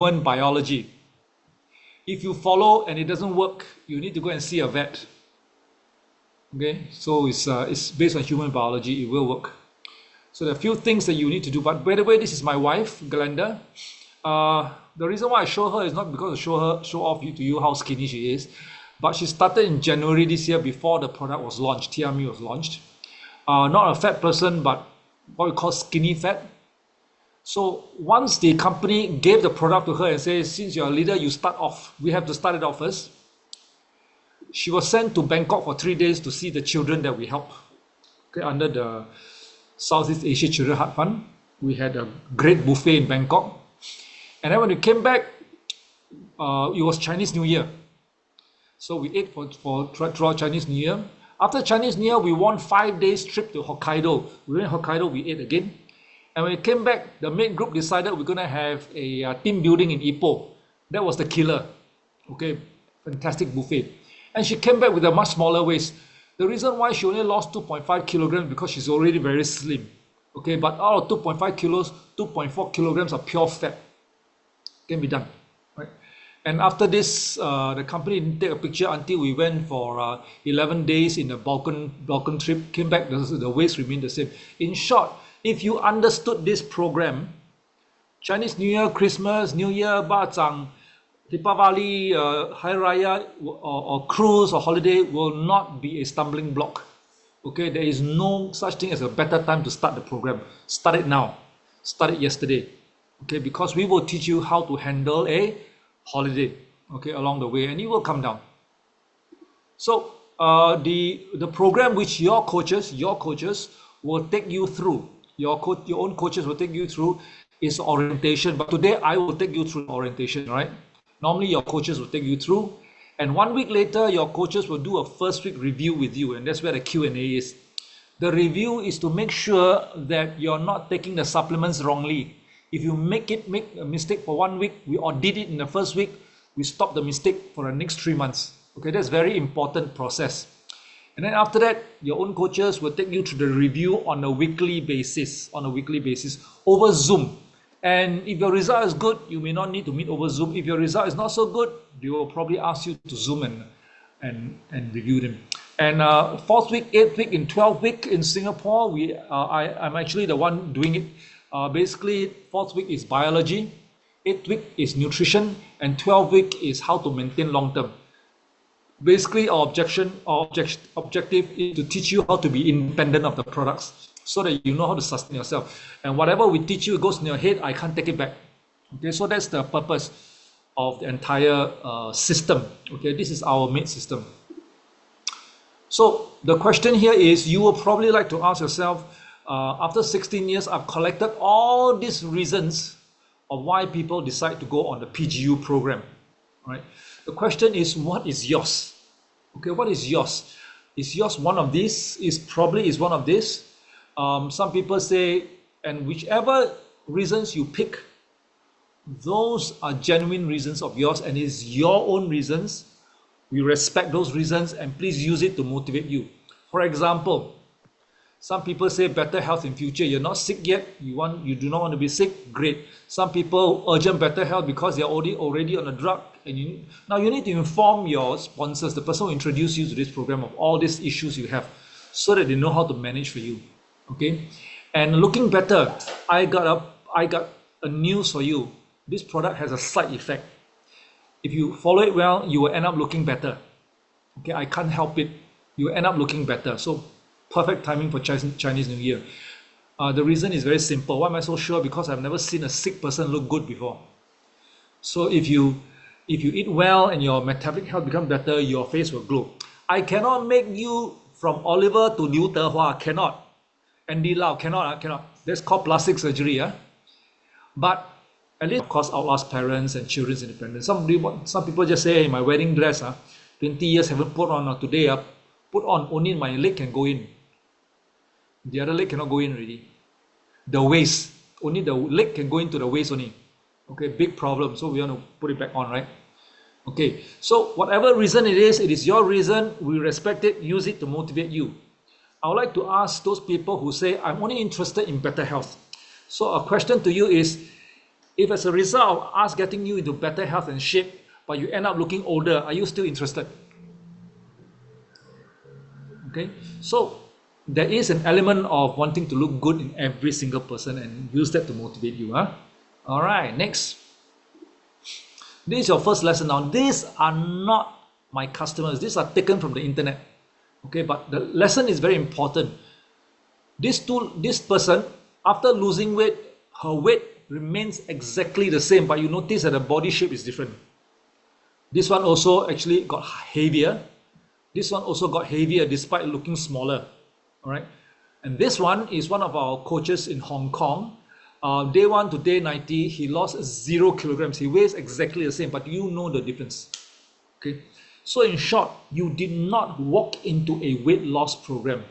human biology. If you follow and it doesn't work, you need to go and see a vet. Okay, so it's based on human biology. It will work. So there are a few things that you need to do. But by the way, this is my wife, Glenda. The reason why I show her is not because to show off to you how skinny she is, but she started in January this year before the product was launched. TRME was launched. Not a fat person, but what we call skinny fat. So once the company gave the product to her and said, since you're a leader, you start off. We have to start it off first. She was sent to Bangkok for 3 days to see the children that we help. Okay, under the Southeast Asia Children Heart Fund. We had a great buffet in Bangkok. And then when we came back, it was Chinese New Year. So we ate throughout Chinese New Year. After Chinese New Year, we won 5 days trip to Hokkaido. We went to Hokkaido, we ate again. And when we came back, the main group decided we're going to have a team building in Ipoh. That was the killer. Okay, fantastic buffet. And she came back with a much smaller waist. The reason why she only lost 2.5 kilograms because she's already very slim. Okay, but out of 2.5 kilos, 2.4 kilograms of pure fat can be done. Right? And after this, the company didn't take a picture until we went for 11 days in a Balkan trip. Came back, the waist remained the same. In short, if you understood this program, Chinese New Year, Christmas, New Year, Bacang, Deepavali, Hari Raya, or cruise or holiday will not be a stumbling block. Okay, there is no such thing as a better time to start the program. Start it now. Start it yesterday. Okay, because we will teach you how to handle a holiday. Okay, along the way, and it will come down. So the program which your coaches will take you through. Your own coaches will take you through is orientation. But today I will take you through orientation. Right? Normally your coaches will take you through, and 1 week later your coaches will do a first week review with you, and that's where the Q&A is. The review is to make sure that you're not taking the supplements wrongly. If you make a mistake for 1 week, we audit it in the first week, we stop the mistake for the next 3 months. Okay, that's a very important process. And then after that, your own coaches will take you through the review on a weekly basis, over Zoom. And if your result is good, you may not need to meet over Zoom. If your result is not so good, they will probably ask you to Zoom and review them. And 4th week, 8th week, and 12th week in Singapore, I'm actually the one doing it. Basically, 4th week is biology, 8th week is nutrition, and 12th week is how to maintain long term. Basically, our objective is to teach you how to be independent of the products, so that you know how to sustain yourself. And whatever we teach you goes in your head, I can't take it back. Okay, so that's the purpose of the entire system. Okay, this is our made system. So the question here is, you will probably like to ask yourself, after 16 years, I've collected all these reasons of why people decide to go on the PGU program. Right? The question is, what is yours? Okay, what is yours? Is yours one of these? Probably is one of these. Some people say, and whichever reasons you pick, those are genuine reasons of yours and is your own reasons. We respect those reasons and please use it to motivate you. For example, some people say better health in future. You're not sick yet. You do not want to be sick. Great. Some people urgent better health because they're already on a drug. And now you need to inform your sponsors, the person who introduced you to this program, of all these issues you have, so that they know how to manage for you. Okay. And looking better, I got a news for you. This product has a side effect. If you follow it well, you will end up looking better. Okay, I can't help it. You will end up looking better. So perfect timing for Chinese New Year. The reason is very simple. Why am I so sure? Because I've never seen a sick person look good before. So if you eat well and your metabolic health becomes better, your face will glow. I cannot make you from Oliver to Liu Dehua. Cannot. Andy Lau. Cannot. That's called plastic surgery. But at least, of course, outlast parents and children's independence. Some people just say, hey, my wedding dress, 20 years haven't put on, today, put on, only my leg can go in. The other leg cannot go in already. The waist, only the leg can go into the waist only. Okay, big problem. So we want to put it back on, right? Okay, so whatever reason it is your reason. We respect it. Use it to motivate you. I would like to ask those people who say, I'm only interested in better health. So a question to you is, If as a result of us getting you into better health and shape, but you end up looking older, are you still interested? Okay, so there is an element of wanting to look good in every single person, and use that to motivate you. All right, next. This is your first lesson. Now, these are not my customers. These are taken from the internet. Okay, but the lesson is very important. This person, after losing weight, her weight remains exactly the same, but you notice that the body shape is different. This one also actually got heavier. This one also got heavier despite looking smaller. All right, and this one is one of our coaches in Hong Kong. Day 1 to day 90, he lost 0 kilograms. He weighs exactly the same, but you know the difference. Okay, so in short, you did not walk into a weight loss program.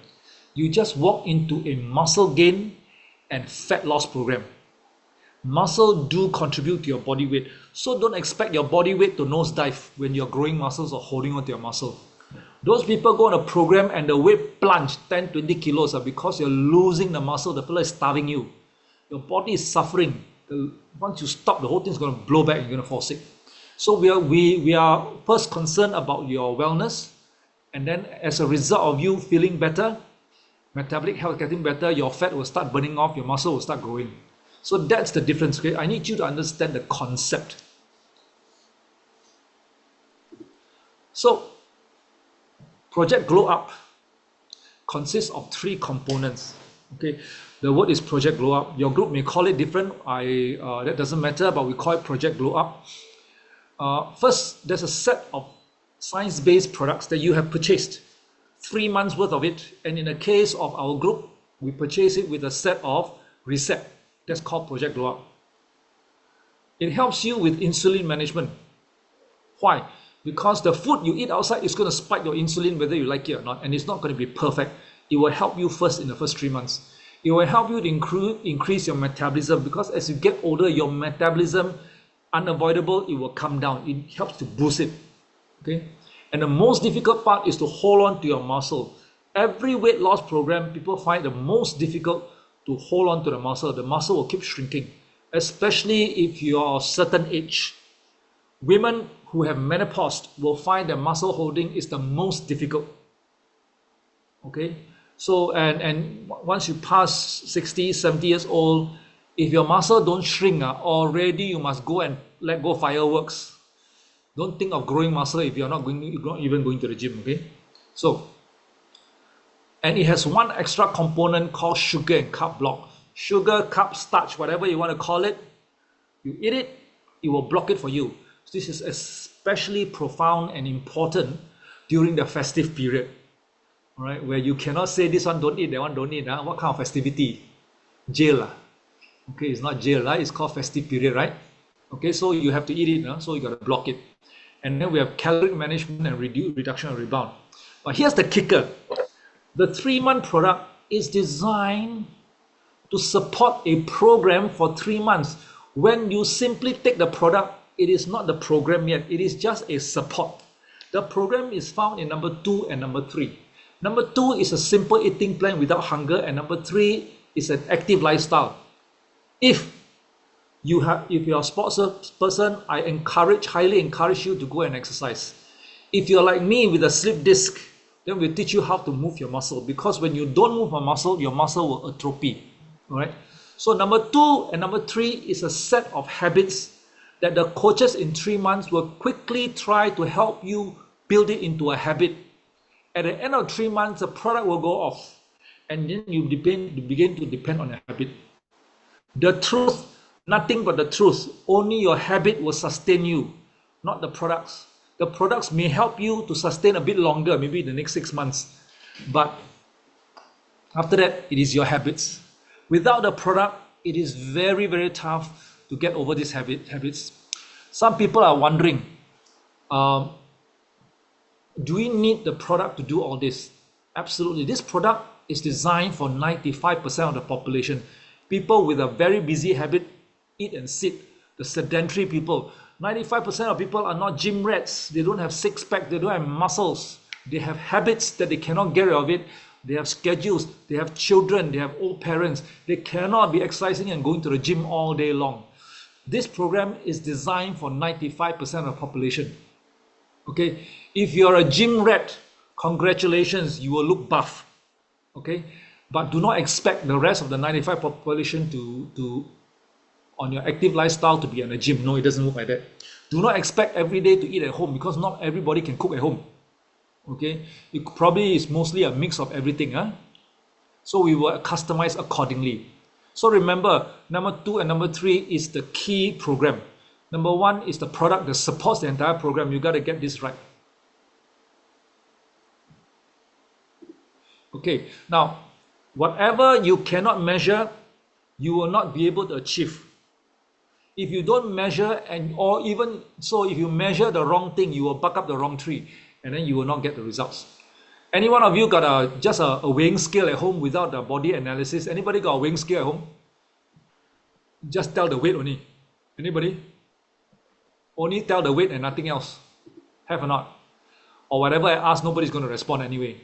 You just walk into a muscle gain and fat loss program. Muscle do contribute to your body weight, so don't expect your body weight to nosedive when you're growing muscles or holding on to your muscle. Those people go on a program and the weight plunge 10-20 kilos because you're losing the muscle. The fella is starving you. Your body is suffering. Once you stop, the whole thing is going to blow back and you're going to fall sick. So we are first concerned about your wellness, and then as a result of you feeling better, metabolic health getting better, your fat will start burning off, your muscle will start growing. So that's the difference. Okay, I need you to understand the concept. So Project Glow Up consists of 3 components. Okay, the word is Project Glow Up. Your group may call it different. That doesn't matter, but we call it Project Glow Up. First, there's a set of science-based products that you have purchased, 3 months worth of it. And in the case of our group, we purchase it with a set of Reset. That's called Project Glow Up. It helps you with insulin management. Why? Because the food you eat outside is going to spike your insulin whether you like it or not, and it's not going to be perfect. It will help you first in the first 3 months. It will help you to increase your metabolism, because as you get older, your metabolism, unavoidable, it will come down. It helps to boost it. Okay, and the most difficult part is to hold on to your muscle. Every weight loss program, people find the most difficult to hold on to the muscle. The muscle will keep shrinking, especially if you're a certain age. Women who have menopause will find that muscle holding is the most difficult. Okay, so and once you pass 60, 70 years old, if your muscle don't shrink, already you must go and let go fireworks. Don't think of growing muscle if you're not even going to the gym. Okay, so, and it has one extra component called sugar and carb block. Sugar, carb, starch, whatever you want to call it, you eat it, it will block it for you. This is especially profound and important during the festive period, all right, where you cannot say this one don't eat, that one don't eat. What kind of festivity? Jail. Okay, it's not jail, right? It's called festive period, right? Okay, so you have to eat it, so you got to block it. And then we have caloric management and reduction and rebound. But here's the kicker. The 3-month product is designed to support a program for 3 months. When you simply take the product, it is not the program yet. It is just a support. The program is found in number 2 and number 3. Number 2 is a simple eating plan without hunger, and number 3 is an active lifestyle. If you're a sports person, I highly encourage you to go and exercise. If you're like me with a slip disc, then we'll teach you how to move your muscle, because when you don't move a muscle, your muscle will atrophy. All right. So number 2 and number 3 is a set of habits that the coaches in 3 months will quickly try to help you build it into a habit. At the end of 3 months, the product will go off, and then you begin to depend on a habit. The truth, nothing but the truth. Only your habit will sustain you, not the products. The products may help you to sustain a bit longer, maybe the next 6 months. But after that, it is your habits. Without the product, it is very, very tough to get over these habits. Some people are wondering, do we need the product to do all this? Absolutely. This product is designed for 95% of the population. People with a very busy habit, eat and sit. The sedentary people. 95% of people are not gym rats. They don't have six-pack. They don't have muscles. They have habits that they cannot get rid of it. They have schedules. They have children. They have old parents. They cannot be exercising and going to the gym all day long. This program is designed for 95% of the population. Okay, if you're a gym rat, congratulations, you will look buff. Okay, but do not expect the rest of the 95 population to on your active lifestyle to be in a gym. No, it doesn't work like that. Do not expect every day to eat at home, because not everybody can cook at home. Okay, it probably is mostly a mix of everything. So we will customize accordingly. So remember, number 2 and number 3 is the key program. Number 1 is the product that supports the entire program. You got to get this right. Okay, now whatever you cannot measure, you will not be able to achieve. If you don't measure, or even so, if you measure the wrong thing, you will buck up the wrong tree, and then you will not get the results. Any one of you got just a weighing scale at home without the body analysis? Anybody got a weighing scale at home? Just tell the weight only. Anybody? Only tell the weight and nothing else. Have or not? Or whatever I ask, nobody's going to respond anyway.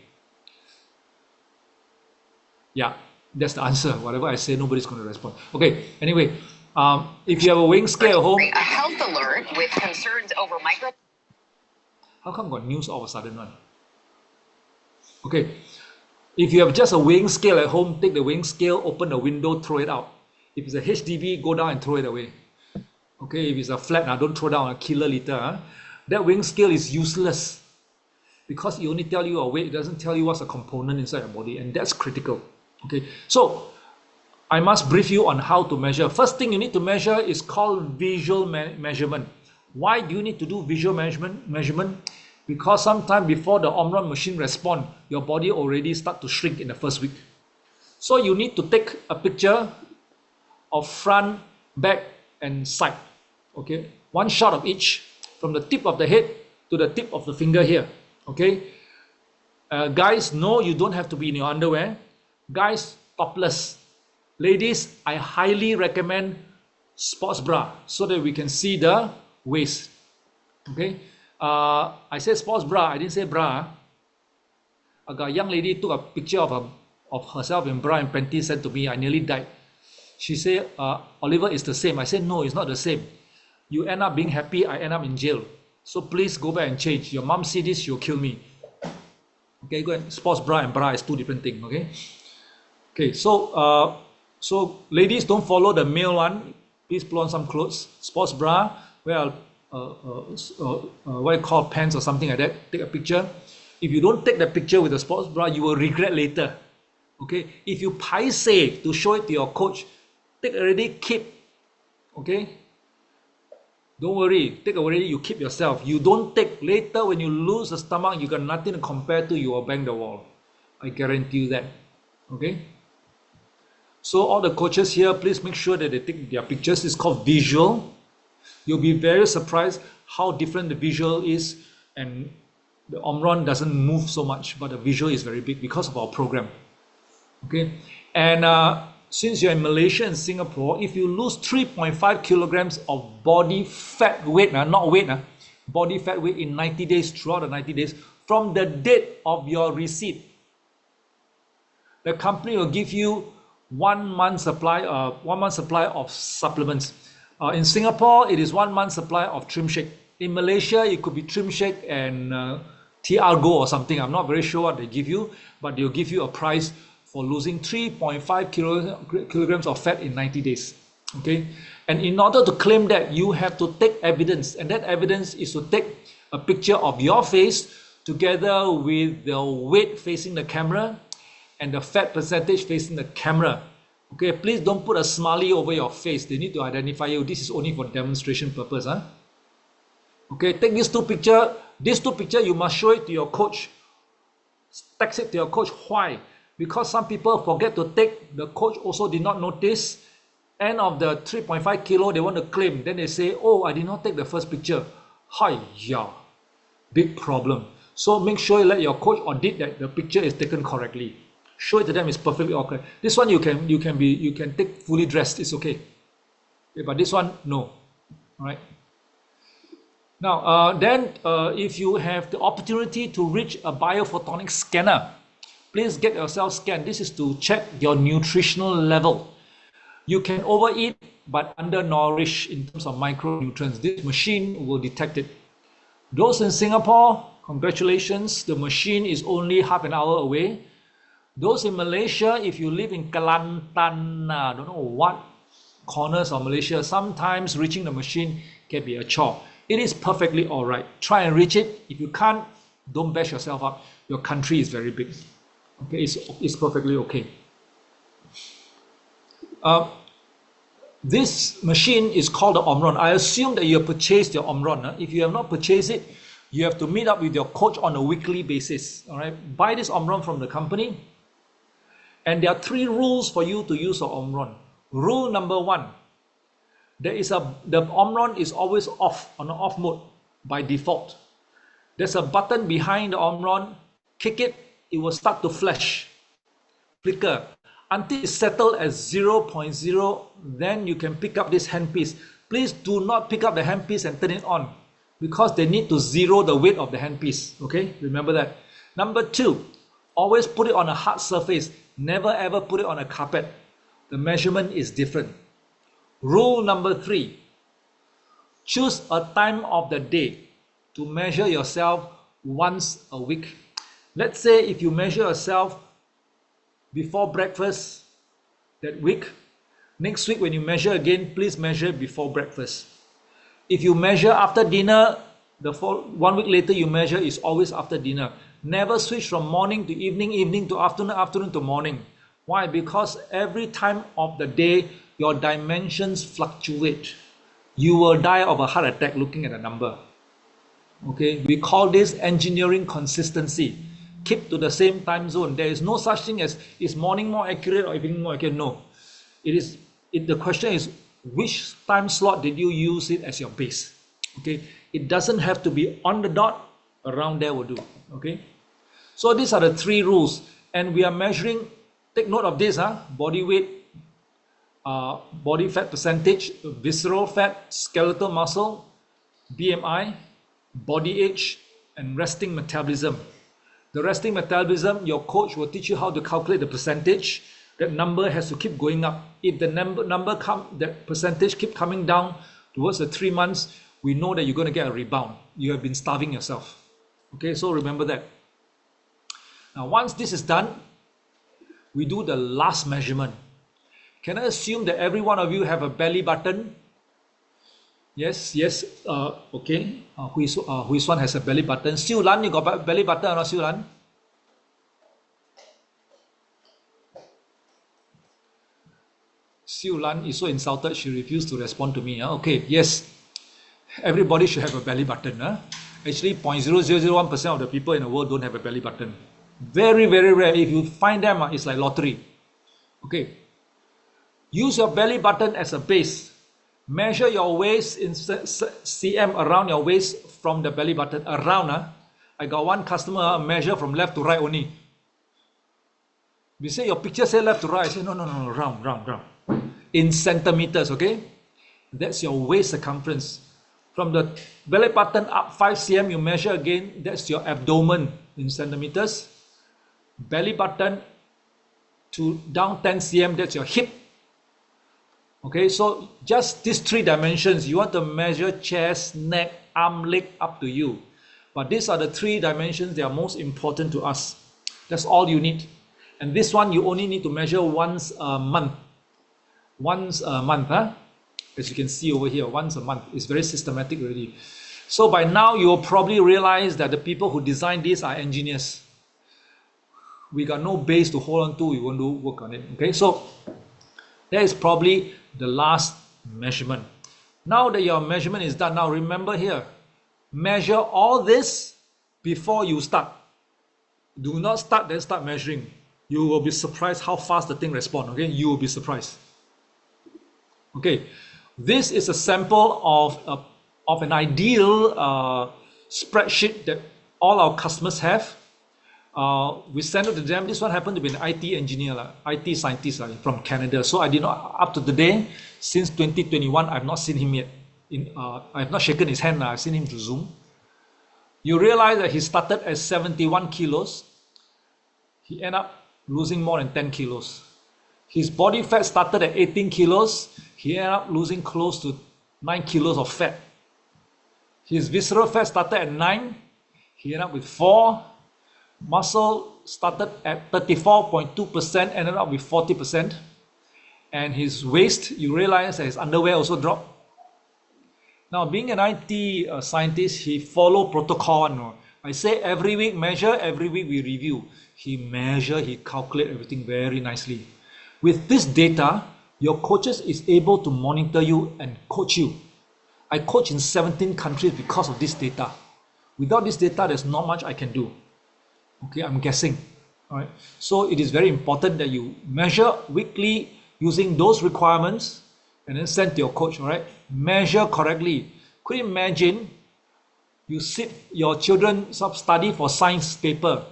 Yeah, that's the answer. Whatever I say, nobody's going to respond. Okay, anyway, if you have a weighing scale at home... A health alert with concerns over micro... How come got news all of a sudden one? Okay, if you have just a weighing scale at home, take the weighing scale, open the window, throw it out. If it's a HDV, go down and throw it away. Okay, if it's a flat, don't throw down a kiloliter. That weighing scale is useless because it only tells you a weight. It doesn't tell you what's a component inside your body, and that's critical. Okay, so I must brief you on how to measure. First thing you need to measure is called visual measurement. Why do you need to do visual measurement? Because sometime before the Omron machine respond, your body already start to shrink in the first week. So you need to take a picture of front, back, and side. Okay, one shot of each, from the tip of the head to the tip of the finger here. Okay, guys, no, you don't have to be in your underwear. Guys, topless. Ladies, I highly recommend sports bra so that we can see the waist. Okay, I said sports bra, I didn't say bra. A young lady took a picture of herself in bra and panties, sent to me. I nearly died. She said, Oliver, it's the same. I said, no, it's not the same. You end up being happy, I end up in jail. So please go back and change. Your mom see this, she'll kill me. Okay, go ahead. Sports bra and bra is two different things. Okay. Okay, so ladies, don't follow the male one. Please put on some clothes. Sports bra, wear what you call pants or something like that. Take a picture. If you don't take the picture with the sports bra, you will regret later. Okay, if you paise to show it to your coach, take already, keep. Okay, don't worry, take already, you keep yourself. You don't take later when you lose the stomach, you got nothing to compare to, you will bang the wall. I guarantee you that. Okay, so all the coaches here, please make sure that they take their pictures. It's called visual. You'll be very surprised how different the visual is, and the Omron doesn't move so much, but the visual is very big because of our program. Okay, and since you're in Malaysia and Singapore, if you lose 3.5 kilograms of body fat weight, not weight, body fat weight in 90 days, throughout the 90 days, from the date of your receipt, the company will give you 1 month supply of supplements. In Singapore, it is 1 month supply of Trim Shake. In Malaysia, it could be Trim Shake and T-Argo or something. I'm not very sure what they give you, but they'll give you a price for losing 3.5 kilograms of fat in 90 days. Okay, and in order to claim that, you have to take evidence, and that evidence is to take a picture of your face together with the weight facing the camera and the fat percentage facing the camera. Okay, please don't put a smiley over your face. They need to identify you. This is only for demonstration purpose. Okay, take these two pictures. These two pictures, you must show it to your coach. Text it to your coach. Why? Because some people forget to take. The coach also did not notice. End of the 3.5 kilo, they want to claim. Then they say, oh, I did not take the first picture. Hi-ya. Big problem. So make sure you let your coach audit that the picture is taken correctly. Show it to them, it's perfectly okay. This one you can take fully dressed, it's okay. But this one, no. All right. Now, if you have the opportunity to reach a biophotonic scanner, please get yourself scanned. This is to check your nutritional level. You can overeat, but undernourished in terms of micronutrients. This machine will detect it. Those in Singapore, congratulations, the machine is only half an hour away. Those in Malaysia, if you live in Kelantan, I don't know what corners of Malaysia, sometimes reaching the machine can be a chore. It is perfectly all right. Try and reach it. If you can't, don't bash yourself up. Your country is very big. Okay, it's perfectly okay. This machine is called the Omron. I assume that you have purchased your Omron. If you have not purchased it, you have to meet up with your coach on a weekly basis. All right, buy this Omron from the company. And there are 3 rules for you to use your Omron. Rule number 1, the Omron is always off, on an off mode by default. There's a button behind the Omron. Kick it, it will start to flash, flicker, until it's settled at 0.0. Then you can pick up this handpiece. Please do not pick up the handpiece and turn it on, because they need to zero the weight of the handpiece. Okay, remember that. Number 2, always put it on a hard surface. Never ever put it on a carpet. The measurement is different. Rule number 3, choose a time of the day to measure yourself once a week. Let's say if you measure yourself before breakfast that week, next week when you measure again, please measure before breakfast. If you measure after dinner, 1 week later you measure is always after dinner. Never switch from morning to evening, evening to afternoon, afternoon to morning. Why? Because every time of the day, your dimensions fluctuate. You will die of a heart attack looking at a number. Okay, we call this engineering consistency. Keep to the same time zone. There is no such thing as is morning more accurate or evening more accurate. No. The question is, which time slot did you use it as your base? Okay, it doesn't have to be on the dot, around there will do. Okay, so these are the 3 rules, and we are measuring. Take note of this, body weight, body fat percentage, visceral fat, skeletal muscle, BMI, body age, and resting metabolism. The resting metabolism, your coach will teach you how to calculate the percentage. That number has to keep going up. If the that percentage keep coming down towards the 3 months, we know that you're going to get a rebound. You have been starving yourself. Okay, so remember that. Now, once this is done, we do the last measurement. Can I assume that every one of you have a belly button? Yes, okay. Which one has a belly button? Siu Lan, you got a belly button or not, Siu Lan? Siu Lan is so insulted, she refused to respond to me. Okay, yes, everybody should have a belly button. Actually, 0.0001% of the people in the world don't have a belly button. Very, very rare. If you find them, it's like lottery. Okay. Use your belly button as a base. Measure your waist in cm around your waist from the belly button. Around. I got one customer measure from left to right only. We say your picture say left to right. I say no, round. In centimeters, okay? That's your waist circumference. From the belly button up 5 cm, you measure again. That's your abdomen in centimeters. Belly button to down 10 cm, that's your hip. Okay, so just these 3 dimensions. You want to measure chest, neck, arm, leg, up to you. But these are the 3 dimensions that are most important to us. That's all you need. And this one you only need to measure once a month. Once a month, as you can see over here, once a month. It's very systematic already. So by now you'll probably realize that the people who designed this are engineers. We got no base to hold on to, we won't do work on it. Okay, so that is probably the last measurement. Now that your measurement is done, now remember here, measure all this before you start. Do not start then start measuring. You will be surprised how fast the thing responds. Okay, you will be surprised. Okay, this is a sample of an ideal spreadsheet that all our customers have. We sent it to them. This one happened to be an IT engineer, IT scientist from Canada. So I did not, up to today, since 2021, I've not seen him yet. I have not shaken his hand. I've seen him through Zoom. You realize that he started at 71 kilos. He ended up losing more than 10 kilos. His body fat started at 18 kilos. He ended up losing close to 9 kilos of fat. His visceral fat started at 9. He ended up with 4. Muscle started at 34.2%, ended up with 40%. And his waist, you realize that his underwear also dropped. Now, being an IT scientist, he followed protocol. I say every week measure, every week we review. He measure, he calculate everything very nicely. With this data, your coaches is able to monitor you and coach you. I coach in 17 countries because of this data. Without this data, there's not much I can do. Okay, I'm guessing. All right. So it is very important that you measure weekly using those requirements and then send to your coach. All right. Measure correctly. Could you imagine you sit your children study for science paper,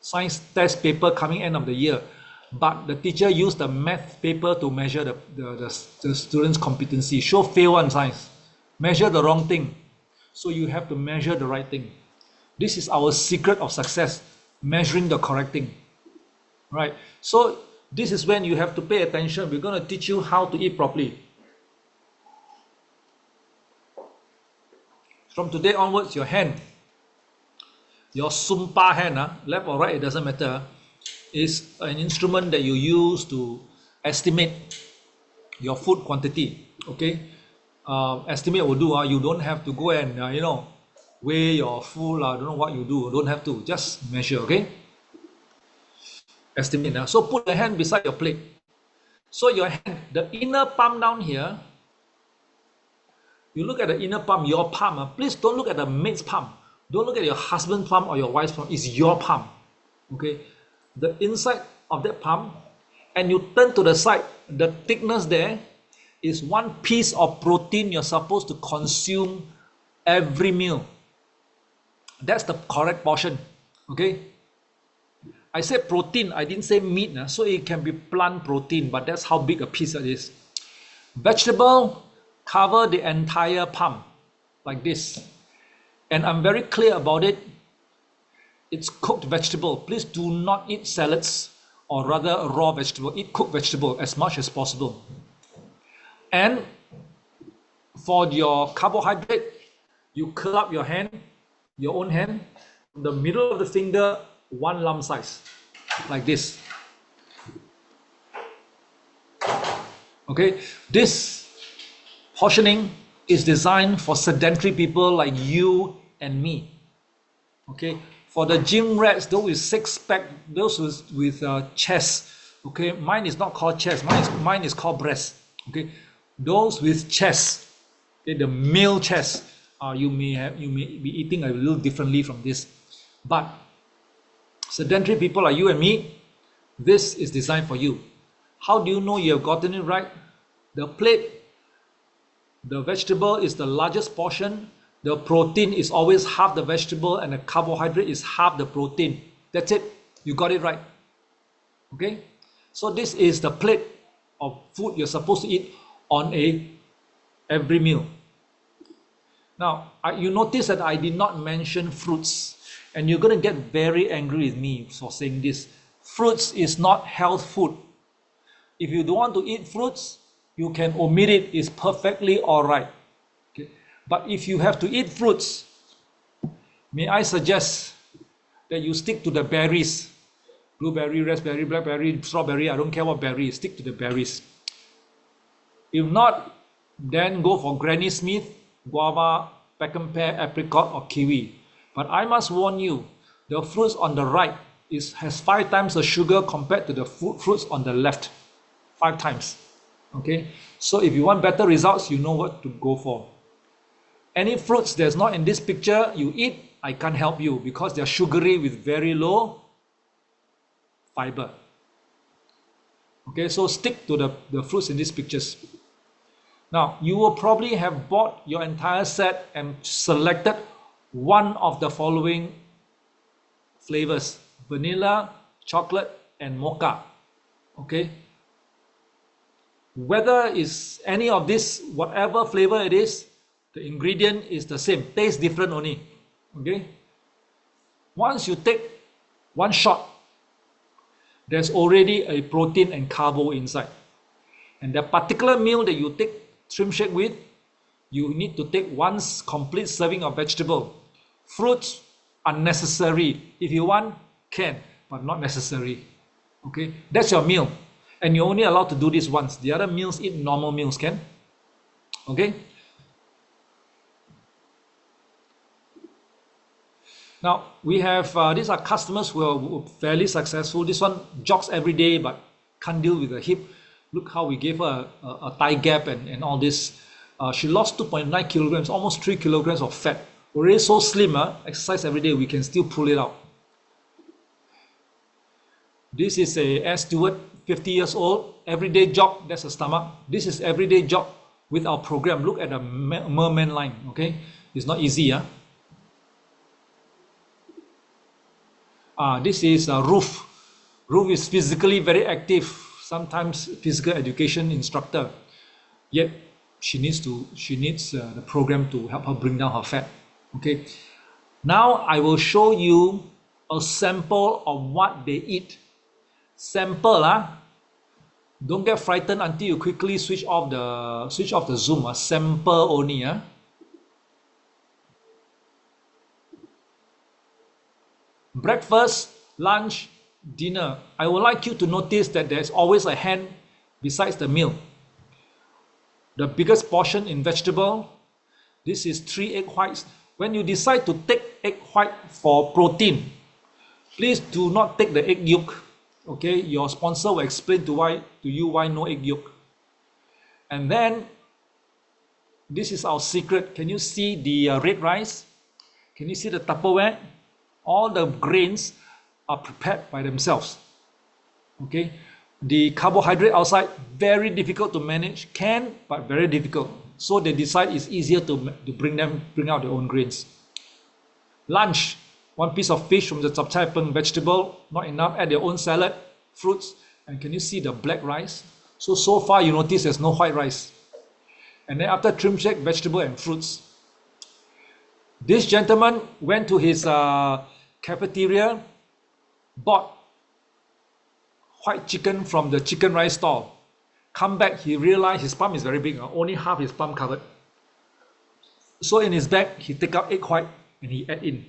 science test paper coming end of the year, but the teacher used the math paper to measure the student's competency. Show fail on science. Measure the wrong thing. So you have to measure the right thing. This is our secret of success, measuring the correct thing. Right? So this is when you have to pay attention. We're going to teach you how to eat properly. From today onwards, your hand, your sumpa hand, left or right, it doesn't matter, is an instrument that you use to estimate your food quantity. Okay, estimate will do. You don't have to go and weigh your food. I don't know what you do. Don't have to. Just measure. Okay. Estimate now. So put your hand beside your plate. So your hand, the inner palm down here. You look at the inner palm, your palm. Please don't look at the mate's palm. Don't look at your husband's palm or your wife's palm. It's your palm. Okay. The inside of that palm, and you turn to the side. The thickness there is one piece of protein you're supposed to consume every meal. That's the correct portion. Okay. I said protein. I didn't say meat. So it can be plant protein, but that's how big a piece it is. Vegetable cover the entire palm like this, and I'm very clear about it. It's cooked vegetable. Please do not eat salads or rather raw vegetable. Eat cooked vegetable as much as possible. And for your carbohydrate, you curl up your hand, your own hand, the middle of the finger, one lump size, like this. Okay, this portioning is designed for sedentary people like you and me. Okay, for the gym rats, those with six pack, those with chest. Okay, mine is not called chest. Mine is called breast. Okay, those with chest, okay, the male chest. You may be eating a little differently from this, but sedentary people like you and me, this is designed for you. How do you know you have gotten it right? The plate, the vegetable is the largest portion. The protein is always half the vegetable and the carbohydrate is half the protein. That's it. You got it right. Okay? So this is the plate of food you're supposed to eat on every meal. Now, you notice that I did not mention fruits. And you're going to get very angry with me for saying this. Fruits is not health food. If you don't want to eat fruits, you can omit it. It's perfectly all right. Okay? But if you have to eat fruits, may I suggest that you stick to the berries. Blueberry, raspberry, blackberry, strawberry, I don't care what berry, stick to the berries. If not, then go for Granny Smith, guava, pecan pear, apricot, or kiwi. But I must warn you, the fruits on the right has 5 times the sugar compared to the fruits on the left. 5 times. Okay? So if you want better results, you know what to go for. Any fruits that's not in this picture you eat, I can't help you because they're sugary with very low fiber. Okay, so stick to the fruits in these pictures. Now, you will probably have bought your entire set and selected one of the following flavors: vanilla, chocolate, and mocha. Okay? Whether it's any of this, whatever flavor it is, the ingredient is the same. Tastes different only. Okay? Once you take one shot, there's already a protein and carbo inside. And the particular meal that you take shrimp shake with, you need to take one complete serving of vegetable. Fruits are necessary. If you want, can, but not necessary. Okay, that's your meal. And you're only allowed to do this once. The other meals, eat normal meals, can? Okay? Now, we have, these are customers who are fairly successful. This one jogs every day, but can't deal with the hip. Look how we gave her a thigh gap and all this. She lost 2.9 kilograms, almost 3 kilograms of fat. Already so slim, exercise every day, we can still pull it out. This is a air steward, 50 years old, everyday jog, that's the stomach. This is everyday jog with our program. Look at the merman line, okay? It's not easy, This is Ruth. Ruth is physically very active, sometimes physical education instructor. Yet she needs the program to help her bring down her fat. Okay. Now I will show you a sample of what they eat. Sample, don't get frightened until you quickly switch off the Zoom. Sample only, Breakfast, lunch, dinner. I would like you to notice that there's always a hand besides the meal. The biggest portion in vegetable. This is 3 egg whites. When you decide to take egg white for protein, please do not take the egg yolk. Okay, your sponsor will explain to you why no egg yolk. And then this is our secret. Can you see the red rice? Can you see the Tupperware? All the grains are prepared by themselves. Okay, the carbohydrate outside, very difficult to manage, but very difficult. So they decide it's easier to bring out their own grains. Lunch, 1 piece of fish from the Chapchai vegetable, not enough, add their own salad, fruits, and can you see the black rice? So far you notice there's no white rice. And then after shrimp shake, vegetable and fruits. This gentleman went to his cafeteria, bought white chicken from the chicken rice stall. Come back, he realized his palm is very big, only half his palm covered. So in his bag, he take out egg white and he add in.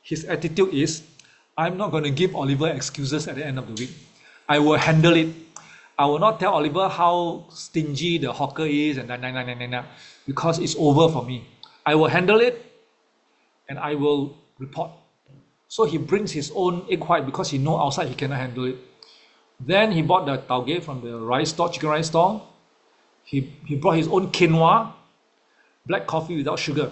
His attitude is, I'm not going to give Oliver excuses at the end of the week. I will handle it. I will not tell Oliver how stingy the hawker is and because it's over for me. I will handle it and I will report. So he brings his own egg white because he knows outside he cannot handle it. Then he bought the taugeh from the rice store, chicken rice store. He brought his own quinoa, black coffee without sugar.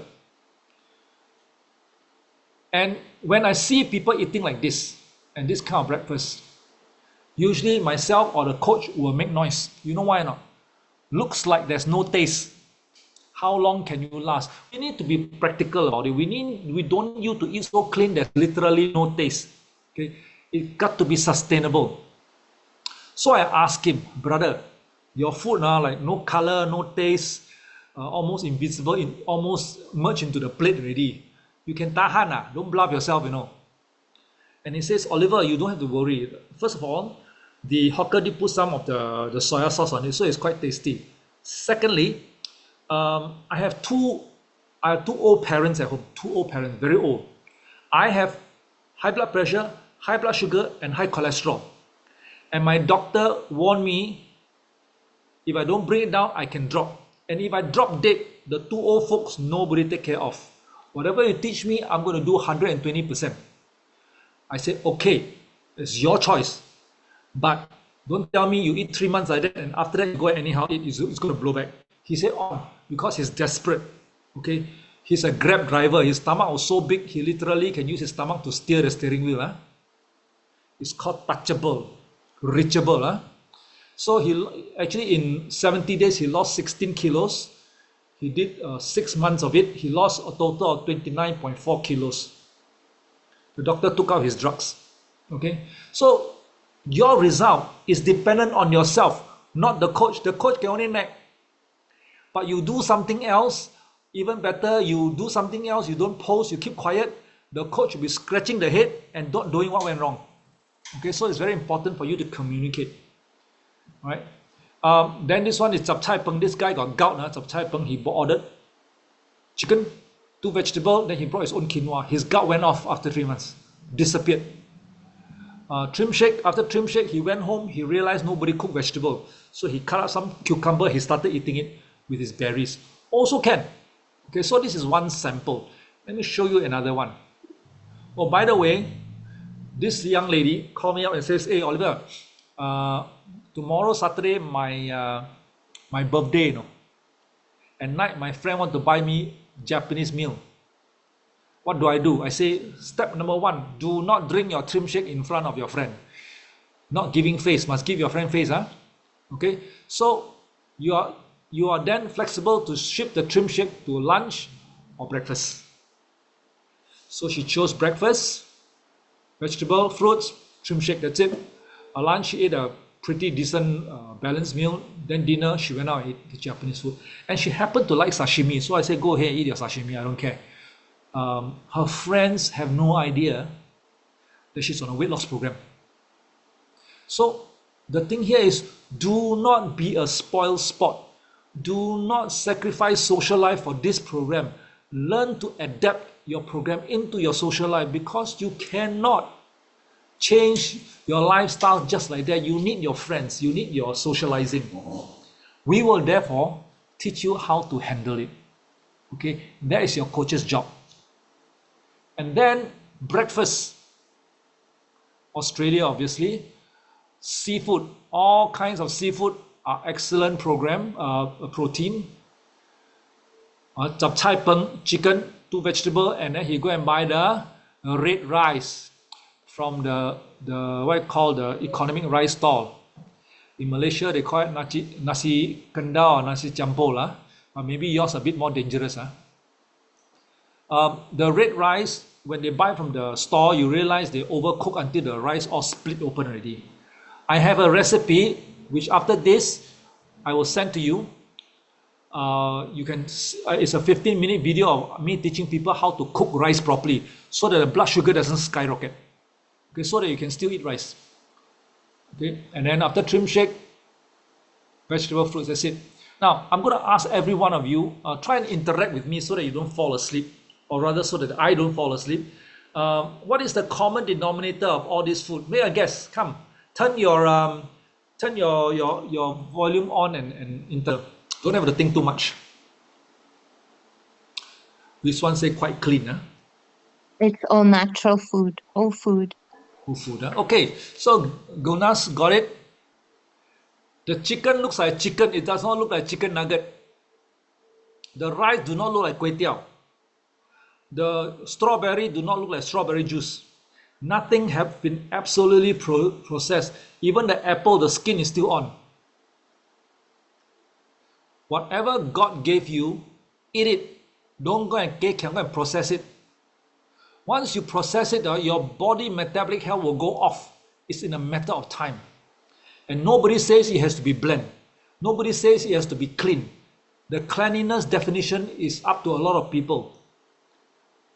And when I see people eating like this, and this kind of breakfast, usually myself or the coach will make noise. You know why not? Looks like there's no taste. How long can you last? We need to be practical about it. We don't need you to eat so clean there's literally no taste. Okay, it got to be sustainable. So I asked him, brother, your food now like no color, no taste, almost invisible, almost merged into the plate already. You can tahan, don't bluff yourself, And he says, Oliver, you don't have to worry. First of all, the hawker did put some of the soya sauce on it, so it's quite tasty. Secondly, I have two old parents at home, very old. I have high blood pressure, high blood sugar, and high cholesterol. And my doctor warned me, if I don't bring it down, I can drop. And if I drop dead, the two old folks, nobody take care of. Whatever you teach me, I'm going to do 120%. I said, okay, it's your choice. But don't tell me you eat 3 months like that and after that you go anyhow eat, it's going to blow back. He said, because he's desperate. Okay, he's a Grab driver. His stomach was so big, he literally can use his stomach to steer the steering wheel. It's called touchable, reachable. So he actually in 70 days, he lost 16 kilos. He did 6 months of it. He lost a total of 29.4 kilos. The doctor took out his drugs. Okay, so your result is dependent on yourself, not the coach. The coach can only nag. But you do something else, even better, you do something else, you don't post, you keep quiet, the coach will be scratching the head and not doing what went wrong. Okay, so it's very important for you to communicate. All right. Then this one is chap chai peng. This guy got gout. Chap chai peng. He ordered chicken, 2 vegetables. Then he brought his own quinoa. His gout went off after 3 months. Disappeared. Trim shake. After trim shake, he went home. He realized nobody cooked vegetable. So he cut up some cucumber. He started eating it with his berries. Also can. Okay, so this is one sample. Let me show you another one. Oh, by the way, this young lady called me up and says, "Hey, Oliver, tomorrow Saturday my birthday, you know. At night, my friend want to buy me Japanese meal. What do? I say, step number 1, do not drink your trim shake in front of your friend. Not giving face, must give your friend face, huh? Okay, so you are then flexible to ship the trim shake to lunch or breakfast. So she chose breakfast, vegetable, fruits, trim shake, that's it. A lunch, she ate a pretty decent balanced meal. Then dinner, she went out and ate the Japanese food. And she happened to like sashimi. So I said, go ahead, eat your sashimi, I don't care. Her friends have no idea that she's on a weight loss program. So the thing here is, do not be a spoiled sport. Do not sacrifice social life for this program. Learn to adapt your program into your social life, because you cannot change your lifestyle just like that. You need your friends, you need your socializing. We will therefore teach you how to handle it. Okay, that is your coach's job. And then breakfast, Australia obviously, seafood, all kinds of seafood are excellent program, protein. Chap chai peng, chicken, 2 vegetables, and then he go and buy the red rice from the what you call the economic rice stall. In Malaysia, they call it nasi kendal or nasi campur lah. Maybe yours a bit more dangerous. The red rice, when they buy from the store, you realize they overcook until the rice all split open already. I have a recipe which after this I will send to you. You can. It's a 15-minute video of me teaching people how to cook rice properly, so that the blood sugar doesn't skyrocket. Okay, so that you can still eat rice. Okay, and then after trim shake, vegetable, fruits, that's it. Now I'm going to ask every one of you, try and interact with me so that you don't fall asleep, or rather so that I don't fall asleep. What is the common denominator of all this food? May I guess? Come, turn your volume on and don't have to think too much. This one say quite clean, huh? It's all natural food, whole food. Whole food, huh? Okay, so Gunas got it. The chicken looks like chicken. It does not look like chicken nugget. The rice do not look like kway teow. The strawberry do not look like strawberry juice. Nothing have been absolutely processed. Even the apple, the skin is still on. Whatever God gave you, eat it. Don't go and process it. Once you process it, your body metabolic health will go off. It's in a matter of time. And nobody says it has to be blend. Nobody says it has to be clean. The cleanliness definition is up to a lot of people.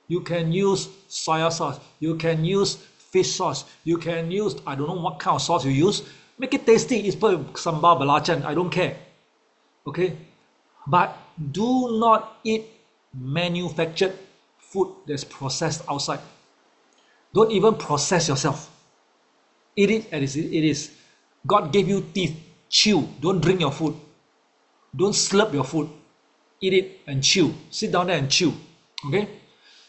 You can use soya sauce. You can use fish sauce. You can use, I don't know what kind of sauce you use. Make it tasty. It's sambal belacan. I don't care. Okay, but do not eat manufactured food that's processed outside. Don't even process yourself. Eat it as it is. God gave you teeth. Chew. Don't drink your food. Don't slurp your food. Eat it and chew. Sit down there and chew. Okay,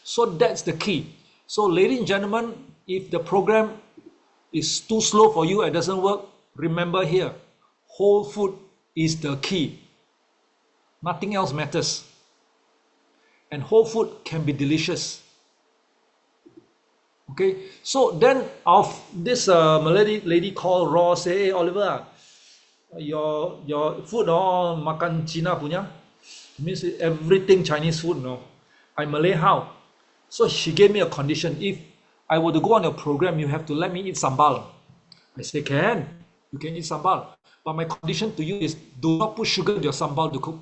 so that's the key. So ladies and gentlemen, if the program is too slow for you and doesn't work, remember here, whole food is the key. Nothing else matters. And whole food can be delicious. Okay, so then this Malay lady called Raw, say, "Hey Oliver, your food makan Cina punya, means everything Chinese food, no? I'm Malay, how?" So she gave me a condition. If I were to go on your program, you have to let me eat sambal. I say, can. You can eat sambal. But my condition to you is, do not put sugar in your sambal to cook.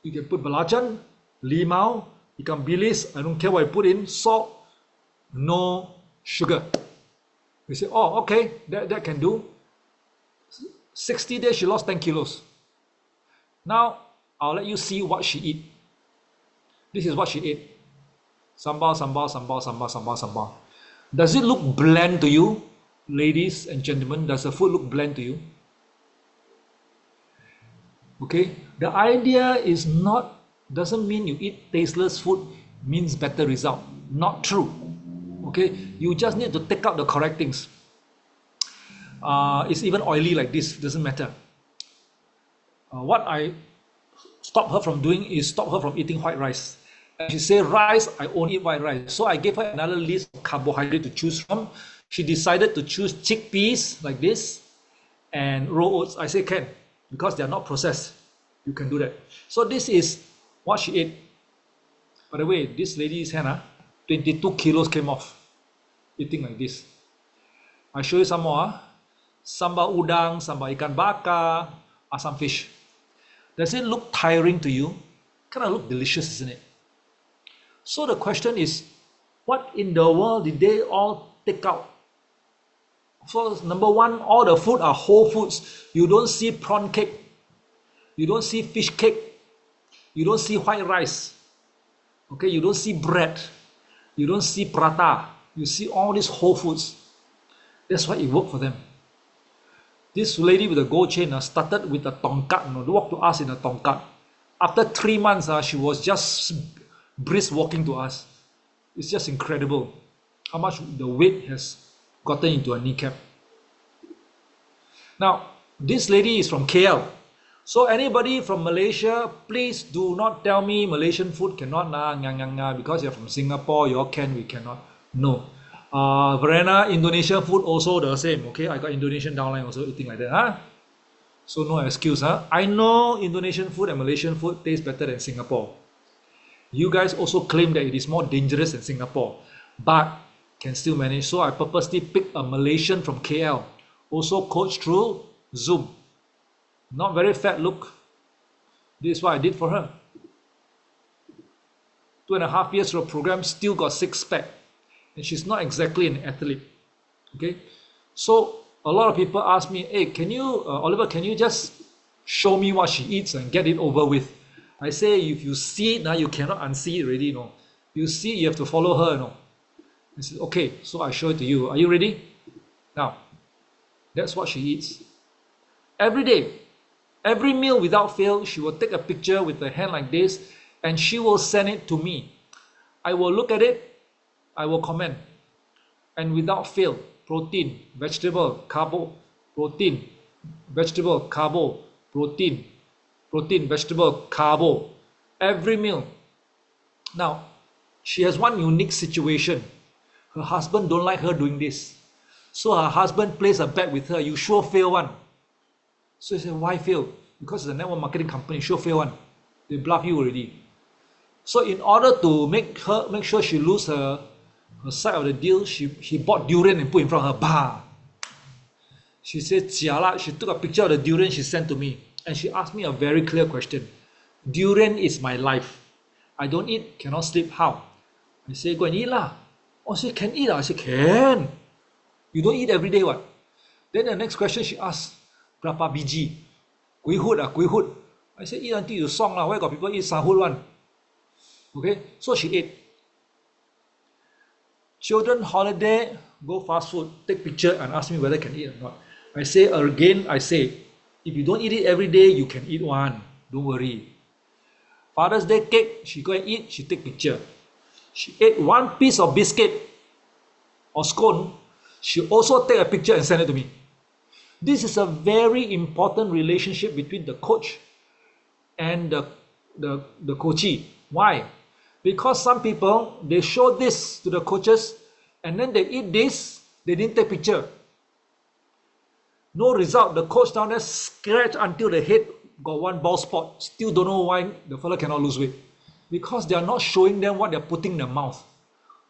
You can put belacan, limau, ikan bilis, I don't care what you put in, salt, no sugar. We say, oh, okay, that can do. 60 days, she lost 10 kilos. Now, I'll let you see what she eat. This is what she ate. Sambal, sambal, sambal, sambal, sambal, sambal. Does it look bland to you, ladies and gentlemen? Does the food look bland to you? Okay, the idea is not, doesn't mean you eat tasteless food means better result. Not true. Okay, you just need to take out the correct things. It's even oily like this, doesn't matter. What I stop her from doing is stop her from eating white rice. And she said, rice, I only eat white rice. So I gave her another list of carbohydrate to choose from. She decided to choose chickpeas like this and raw oats. I say can, because they are not processed. You can do that. So this is what she ate. By the way, this lady's hand, 22 kilos came off eating like this. I show you some more. Sambal udang, sambal ikan bakar, asam fish. Does it look tiring to you? Kind of look delicious, isn't it? So the question is, what in the world did they all take out? So number one, all the food are whole foods. You don't see prawn cake. You don't see fish cake. You don't see white rice. Okay, you don't see bread. You don't see prata. You see all these whole foods. That's why it worked for them. This lady with the gold chain started with a tongkat, walked to us in a tongkat. After 3 months, she was just brisk walking to us. It's just incredible how much the weight has gotten into her kneecap. Now, this lady is from KL. So anybody from Malaysia, please do not tell me Malaysian food cannot because you're from Singapore, you all can, we cannot. No. Verena, Indonesian food also the same. Okay, I got Indonesian downline also eating like that. So no excuse. I know Indonesian food and Malaysian food taste better than Singapore. You guys also claim that it is more dangerous than Singapore, but can still manage. So I purposely picked a Malaysian from KL, also coached through Zoom. Not very fat look. This is what I did for her. 2.5 years of program, still got 6-pack. And she's not exactly an athlete. Okay? So a lot of people ask me, hey, can you, Oliver, can you just show me what she eats and get it over with? I say, if you see it now, you cannot unsee it already, no. You see, you have to follow her, no. I said, okay, so I show it to you. Are you ready? Now, that's what she eats. Every day, every meal without fail, she will take a picture with her hand like this, and she will send it to me. I will look at it, I will comment. And without fail, protein, vegetable, carbo, protein, vegetable, carbo, protein, protein, vegetable, carbo, every meal. Now, she has one unique situation. Her husband don't like her doing this. So her husband plays a bet with her, you sure fail one. So he said, why fail? Because it's a network marketing company, sure fail one. They bluff you already. So in order to make sure she lose her side of the deal, he bought durian and put in front of her. Bah! She said, jialat. She took a picture of the durian she sent to me. And she asked me a very clear question. Durian is my life. I don't eat, cannot sleep. How? I say, go and eat lah. Oh, she can eat. I say, can. You don't eat every day, what? Then the next question she asked, berapa biji? Kuihut ah, kuihut. I say, eat until you song lah. Why got people eat sahut one? Okay, so she ate. Children holiday, go fast food, take picture and ask me whether I can eat or not. I say again, if you don't eat it every day, you can eat one. Don't worry. Father's Day cake, she go and eat, she take picture. She ate one piece of biscuit or scone, she also take a picture and send it to me. This is a very important relationship between the coach and the coachee. Why? Because some people, they show this to the coaches and then they eat this, they didn't take picture. No result. The coach down there scratch until the head got one bald spot. Still don't know why the fella cannot lose weight. Because they are not showing them what they're putting in their mouth.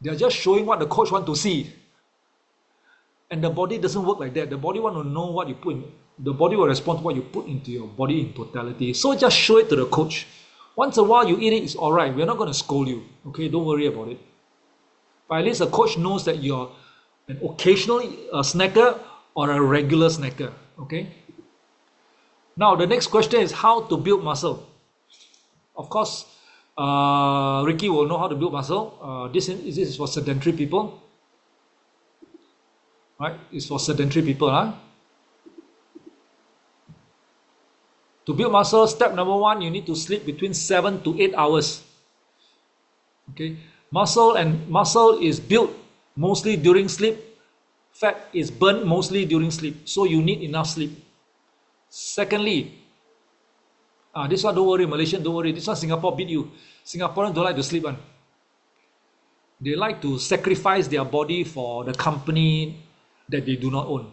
They are just showing what the coach want to see. And the body doesn't work like that. The body want to know what you put in. The body will respond to what you put into your body in totality. So just show it to the coach. Once a while you eat it, it's all right. We're not going to scold you. Okay, don't worry about it. But at least the coach knows that you're an occasional snacker or a regular snacker. Okay. Now the next question is how to build muscle. Of course, Ricky will know how to build muscle. This is for sedentary people, right? It's for sedentary people, huh? To build muscle, step number one, you need to sleep between 7 to 8 hours. Okay, muscle is built mostly during sleep. Fat is burned mostly during sleep, so you need enough sleep. Secondly, this one don't worry, Malaysian don't worry. This one Singapore beat you. Singaporeans don't like to sleep, one. They like to sacrifice their body for the company that they do not own.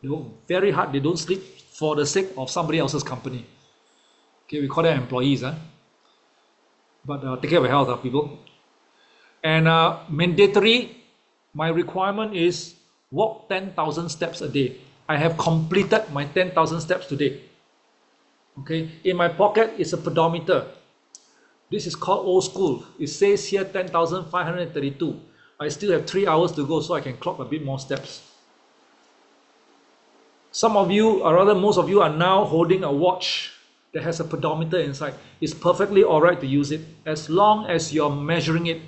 They work very hard. They don't sleep for the sake of somebody else's company. Okay, we call them employees, huh? But take care of your health, people. And mandatory, my requirement is walk 10,000 steps a day. I have completed my 10,000 steps today. Okay, in my pocket is a pedometer. This is called old school. It says here 10,532. I still have 3 hours to go, so I can clock a bit more steps. Some of you, or rather most of you, are now holding a watch that has a pedometer inside. It's perfectly all right to use it as long as you're measuring it.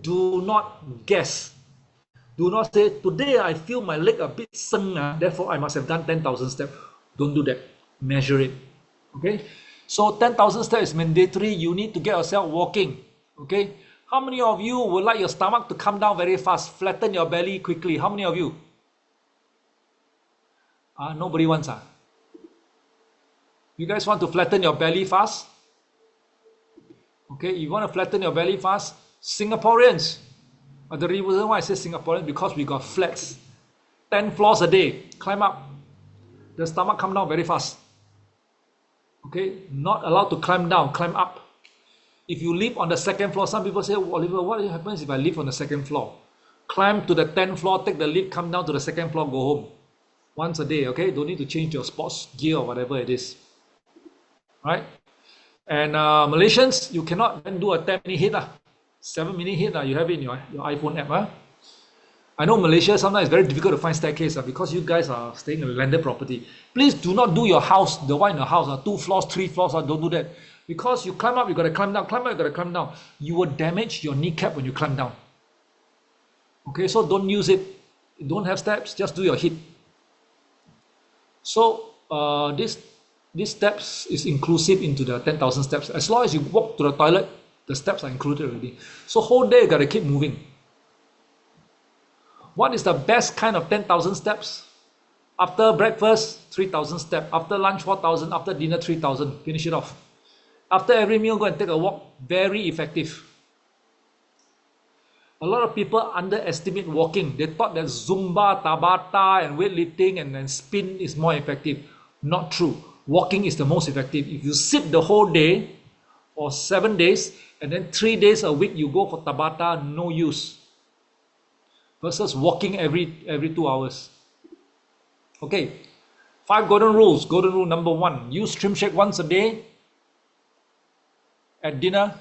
Do not guess. Do not say, today I feel my leg a bit seng, therefore I must have done 10,000 steps. Don't do that. Measure it. Okay? So 10,000 steps is mandatory. You need to get yourself walking. Okay? How many of you would like your stomach to come down very fast? Flatten your belly quickly. How many of you? Nobody wants. You guys want to flatten your belly fast? Okay, you want to flatten your belly fast? Singaporeans. The reason why I say Singaporeans, because we got flats. 10 floors a day. Climb up. The stomach come down very fast. Okay, not allowed to climb down, climb up. If you live on the second floor, some people say, Oliver, what happens if I live on the second floor? Climb to the 10th floor, take the lift, come down to the second floor, go home. Once a day, okay? Don't need to change your sports gear or whatever it is. Right? And Malaysians, you cannot then do a 10-minute hit. 7-minute hit, you have it in your iPhone app. I know Malaysia sometimes it's very difficult to find staircase because you guys are staying in a landed property. Please do not do your house, the one in your house, 2 floors, 3 floors, don't do that. Because you climb up, you got to climb down, climb up, you got to climb down. You will damage your kneecap when you climb down. Okay, so don't use it. Don't have steps, just do your hit. So this steps is inclusive into the 10,000 steps. As long as you walk to the toilet, the steps are included already. So whole day you got to keep moving. What is the best kind of 10,000 steps? After breakfast, 3,000 steps. After lunch, 4,000. After dinner, 3,000. Finish it off. After every meal, go and take a walk. Very effective. A lot of people underestimate walking. They thought that Zumba, Tabata, and weightlifting and spin is more effective. Not true. Walking is the most effective. If you sit the whole day for 7 days and then 3 days a week you go for Tabata, no use. Versus walking every 2 hours. Okay, 5 golden rules. Golden rule number 1, use Stream Shake once a day at dinner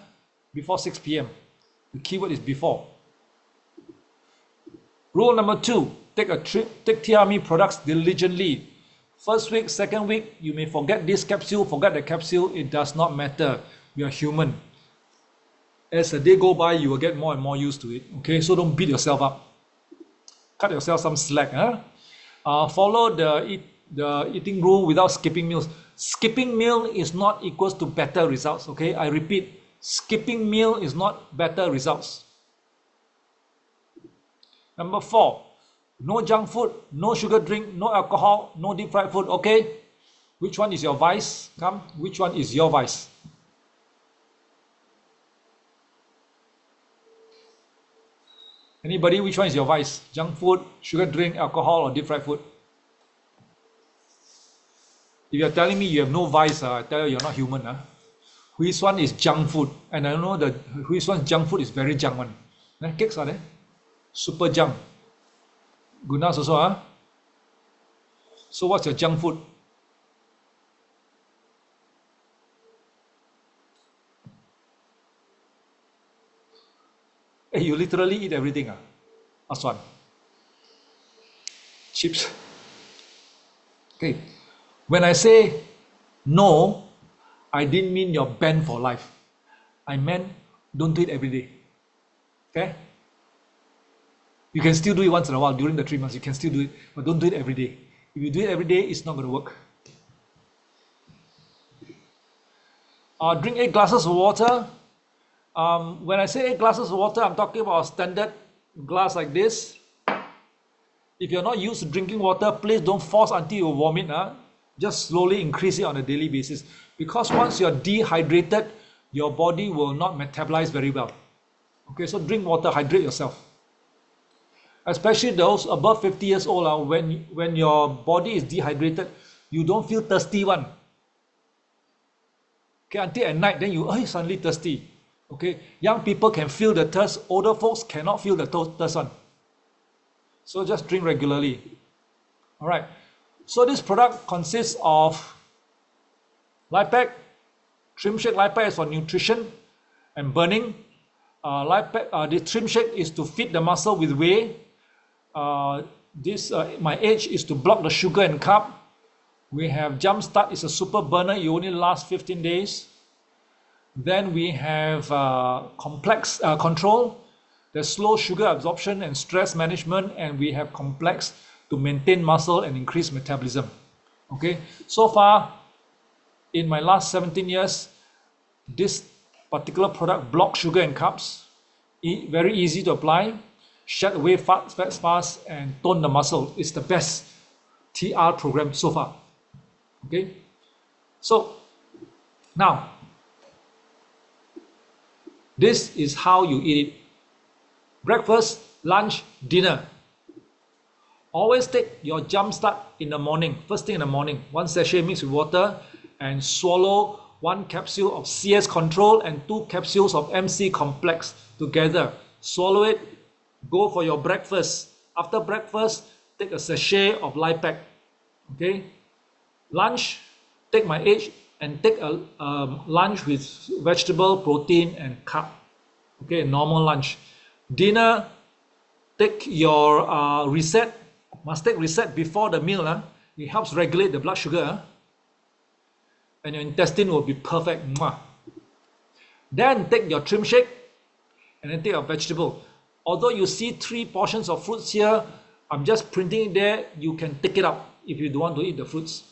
before 6 p.m. The keyword is before. Rule number 2, take TRME products diligently. First week, second week, you may forget this capsule, forget the capsule. It does not matter. We are human. As the day go by, you will get more and more used to it. Okay, so don't beat yourself up. Cut yourself some slack. Follow the eating rule without skipping meals. Skipping meal is not equals to better results. Okay, I repeat, skipping meal is not better results. Number 4, no junk food, no sugar drink, no alcohol, no deep fried food. Okay, which one is your vice? Come, which one is your vice? Anybody, which one is your vice? Junk food, sugar drink, alcohol, or deep fried food? If you're telling me you have no vice, I tell you, you're not human. Which one is junk food? And I know that which one junk food is very junk one. Cakes are there? Super junk. Gunas also, So what's your junk food? Hey, you literally eat everything, Aswan. chips. Okay, when I say no, I didn't mean you're banned for life. I meant don't do it every day. Okay? You can still do it once in a while during the 3 months. You can still do it, but don't do it every day. If you do it every day, it's not going to work. Drink 8 glasses of water. When I say 8 glasses of water, I'm talking about a standard glass like this. If you're not used to drinking water, please don't force until you vomit. Just slowly increase it on a daily basis. Because once you're dehydrated, your body will not metabolize very well. Okay, so drink water, hydrate yourself. Especially those above 50 years old, when your body is dehydrated, you don't feel thirsty one. Okay, until at night, then you suddenly thirsty. Okay, young people can feel the thirst, older folks cannot feel the thirst one. So just drink regularly. All right, so this product consists of Lipac, Trim Shake. Lipac is for nutrition and burning. The Trim Shake is to feed the muscle with whey. My age is to block the sugar and carb. We have Jumpstart, is a super burner, you only last 15 days. Then we have complex control, the slow sugar absorption and stress management, and we have complex to maintain muscle and increase metabolism. Okay, so far in my last 17 years, this particular product blocks sugar and carbs, very easy to apply, shed away fats fast, and tone the muscle. It's the best TR program so far. Okay, so now this is how you eat it: breakfast, lunch, dinner. Always take your Jumpstart in the morning, first thing in the morning, 1 sachet mixed with water, and swallow 1 capsule of CS Control and 2 capsules of MC Complex together. Swallow it, go for your breakfast. After breakfast, take a sachet of Lipac. Okay, lunch, take my age and take a lunch with vegetable, protein and carb. Okay, normal lunch. Dinner, take your reset. Must take reset before the meal. It helps regulate the blood sugar. And your intestine will be perfect. Mwah. Then take your Trim Shake and then take a vegetable. Although you see 3 portions of fruits here, I'm just printing it there. You can take it out if you don't want to eat the fruits.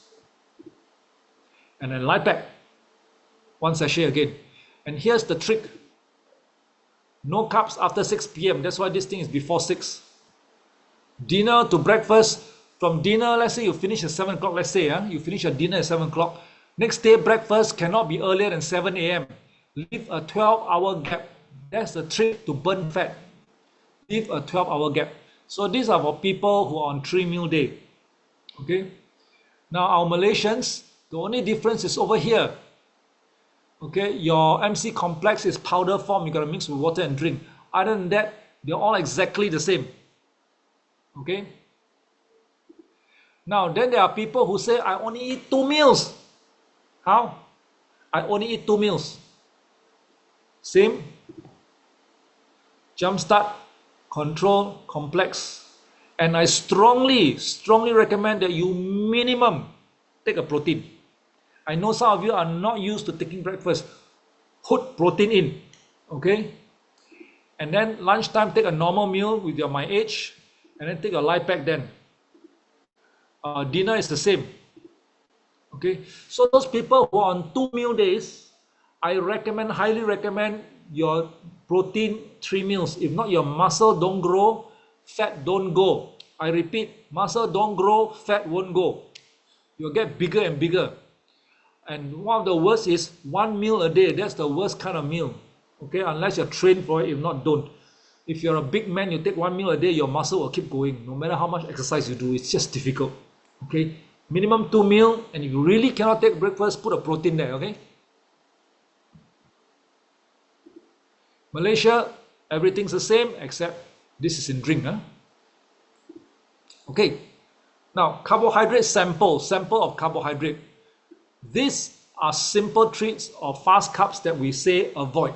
And then Lipac, 1 sachet again. And here's the trick: no carbs after 6 p.m. That's why this thing is before 6. Dinner to breakfast. From dinner, let's say you finish at 7 o'clock. Let's say you finish your dinner at 7 o'clock. Next day breakfast cannot be earlier than 7 a.m. Leave a 12-hour gap. That's the trick to burn fat. Leave a 12-hour gap. So these are for people who are on 3-meal day. Okay. Now our Malaysians, the only difference is over here. Okay, your MC Complex is powder form. You got to mix with water and drink. Other than that, they're all exactly the same. Okay. Now then there are people who say, I only eat 2 meals. How? I only eat 2 meals. Same. Jumpstart, Control, Complex. And I strongly recommend that you minimum take a protein. I know some of you are not used to taking breakfast. Put protein in. Okay. And then lunchtime, take a normal meal with your my age. And then take a Lipac then. Dinner is the same. Okay. So those people who are on 2 meal days, I highly recommend your protein 3 meals. If not, your muscle don't grow, fat don't go. I repeat, muscle don't grow, fat won't go. You'll get bigger and bigger. And one of the worst is 1 meal a day. That's the worst kind of meal. Okay, unless you're trained for it. If not, don't. If you're a big man, you take 1 meal a day, your muscle will keep going. No matter how much exercise you do, it's just difficult. Okay, minimum 2 meals. And if you really cannot take breakfast, put a protein there. Okay. Malaysia, everything's the same except this is in drink. Okay. Now, carbohydrate sample of carbohydrate. These are simple treats or fast carbs that we say avoid.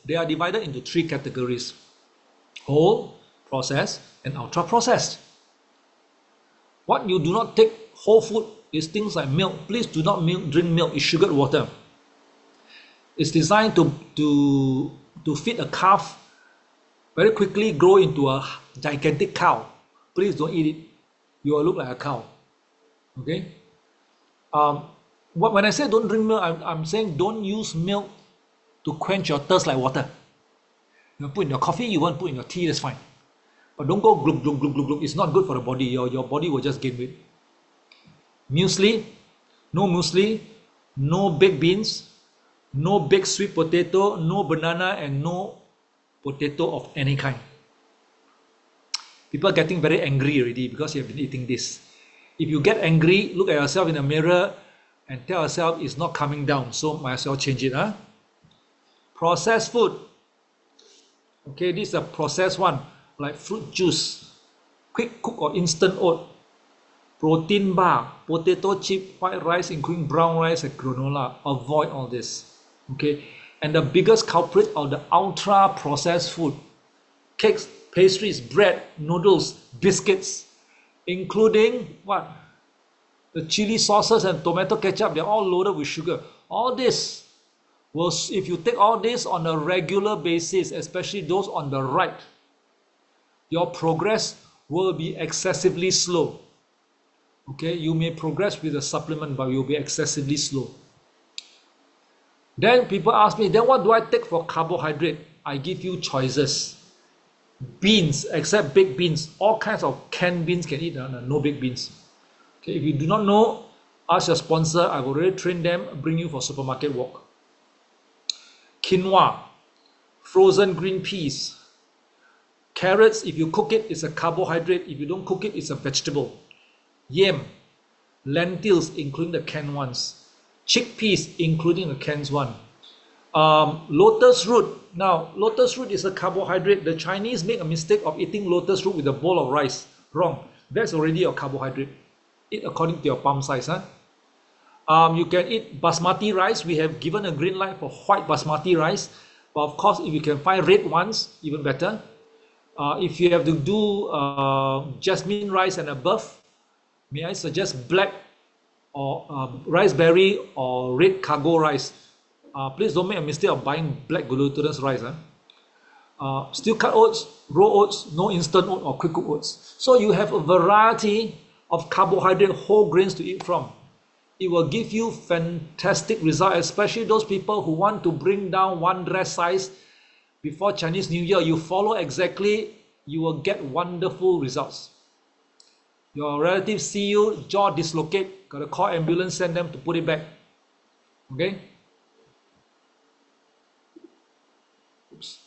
They are divided into 3 categories. whole, processed, and ultra processed. What you do not take whole food is things like milk. Please do not drink milk. It's sugared water. It's designed to feed a calf very quickly grow into a gigantic cow. Please don't eat it. You will look like a cow. Okay. When I say don't drink milk, I'm saying don't use milk to quench your thirst like water. You put in your coffee, you want to put in your tea, that's fine. But don't go glug, glug, glug, glug, glug. It's not good for the body. Your body will just gain weight. Muesli, no baked beans, no baked sweet potato, no banana, and no potato of any kind. People are getting very angry already because you have been eating this. If you get angry, look at yourself in the mirror and tell yourself it's not coming down, so might as well change it. Processed food. Okay, this is a processed one, like fruit juice, quick cook or instant oat, protein bar, potato chip, white rice, including brown rice and granola. Avoid all this. Okay, and the biggest culprit of the ultra processed food, cakes, pastries, bread, noodles, biscuits, including what? The chili sauces and tomato ketchup, they're all loaded with sugar. All this was, if you take all this on a regular basis, especially those on the right, your progress will be excessively slow. Okay, you may progress with a supplement, but you'll be excessively slow. Then people ask me, then what do I take for carbohydrate? I give you choices. Beans, except baked beans, all kinds of canned beans can eat, no baked beans. Okay, if you do not know, ask your sponsor. I've already trained them, bring you for supermarket walk. Quinoa, frozen green peas, carrots, if you cook it, it's a carbohydrate. If you don't cook it, it's a vegetable. Yam, lentils, including the canned ones. Chickpeas, including the canned one. Lotus root. Now, lotus root is a carbohydrate. The Chinese make a mistake of eating lotus root with a bowl of rice. Wrong. That's already a carbohydrate. Eat according to your palm size. You can eat basmati rice. We have given a green light for white basmati rice. But of course, if you can find red ones, even better. If you have to do jasmine rice and above, may I suggest black or rice berry or red cargo rice. Please don't make a mistake of buying black glutinous rice. Still cut oats, raw oats, no instant oat or quick cook oats. So you have a variety of carbohydrate whole grains to eat from. It will give you fantastic results, especially those people who want to bring down one dress size before Chinese New Year. You follow exactly, you will get wonderful results. Your relatives see you, jaw dislocate, got to call ambulance, send them to put it back. Okay? Oops.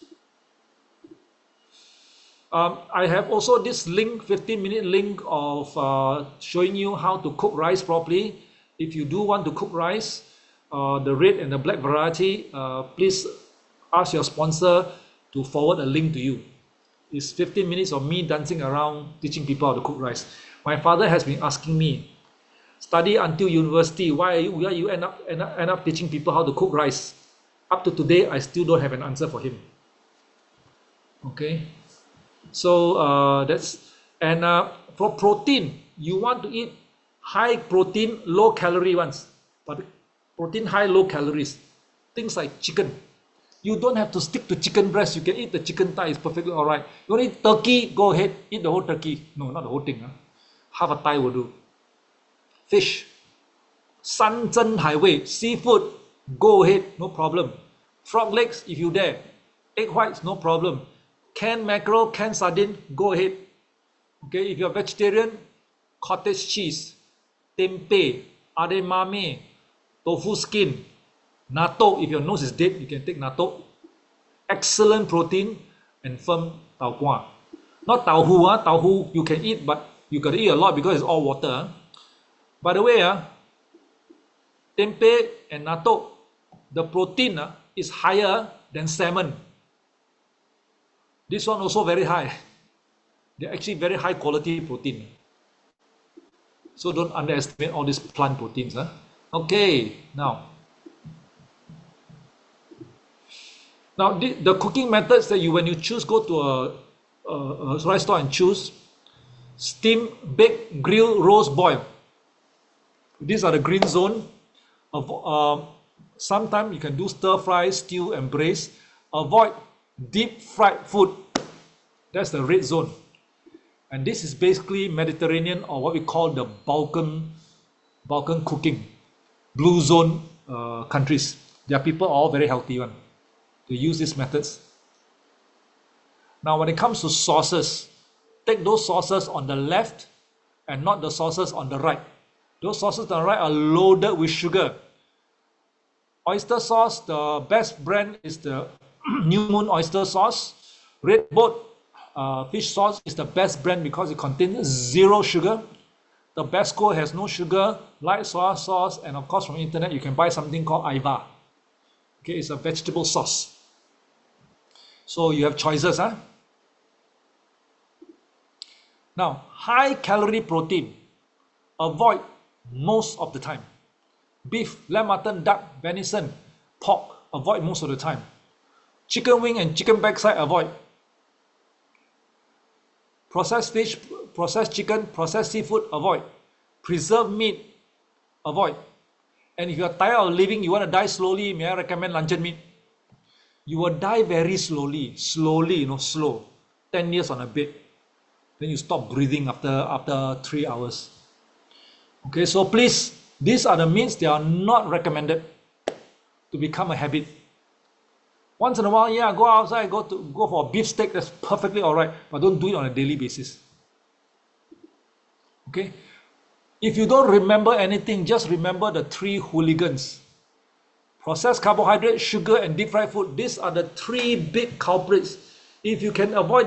I have also this link, 15-minute link of showing you how to cook rice properly. If you do want to cook rice, the red and the black variety, please ask your sponsor to forward a link to you. It's 15 minutes of me dancing around teaching people how to cook rice. My father has been asking me, study until university, why you end up teaching people how to cook rice? Up to today, I still don't have an answer for him. Okay, so that's, and for protein, you want to eat high protein, low calorie ones, but protein high, low calories, things like chicken. You don't have to stick to chicken breast. You can eat the chicken thigh, it's perfectly all right. You want to eat turkey, go ahead, eat the whole turkey. No, not the whole thing. Half a thigh will do. Fish, 山珍海味, seafood, go ahead, no problem. Frog legs, if you dare. Egg whites, no problem. Canned mackerel, canned sardine, go ahead. Okay, if you're vegetarian, cottage cheese, tempeh, edamame, tofu skin, natto. If your nose is dead, you can take natto. Excellent protein and firm tau kwa. Not tauhu. Tauhu you can eat, but you got to eat a lot because it's all water. By the way, tempeh and natto, the protein is higher than salmon. This one also very high. They're actually very high quality protein. So don't underestimate all these plant proteins. Okay, now the cooking methods that when you choose, go to rice straw and choose. Steam, bake, grill, roast, boil. These are the green zone. Sometimes you can do stir fry, stew, and braise. Avoid deep fried food. That's the red zone. And this is basically Mediterranean, or what we call the Balkan cooking. Blue zone countries. Their people are all very healthy one. They use these methods. Now when it comes to sauces, take those sauces on the left and not the sauces on the right. Those sauces on the right are loaded with sugar. Oyster sauce, the best brand is the New Moon oyster sauce. Red Boat fish sauce is the best brand because it contains 0 sugar. Tabasco has no sugar. Light soy sauce, and of course from the internet you can buy something called Aiva. Okay, it's a vegetable sauce. So you have choices, huh? Now, high calorie protein, avoid most of the time. Beef, lamb, mutton, duck, venison, pork, avoid most of the time. Chicken wing and chicken backside, avoid. Processed fish, processed chicken, processed seafood, avoid. Preserved meat, avoid. And if you are tired of living, you want to die slowly, may I recommend luncheon meat? You will die very slowly, slow. 10 years on a bed. Then you stop breathing after 3 hours. Okay, so please, these are the meats, they are not recommended to become a habit. Once in a while, yeah, go outside, go for a beef steak, that's perfectly all right, but don't do it on a daily basis. Okay? If you don't remember anything, just remember the 3 hooligans. Processed carbohydrate, sugar, and deep fried food. These are the 3 big culprits. If you can avoid this,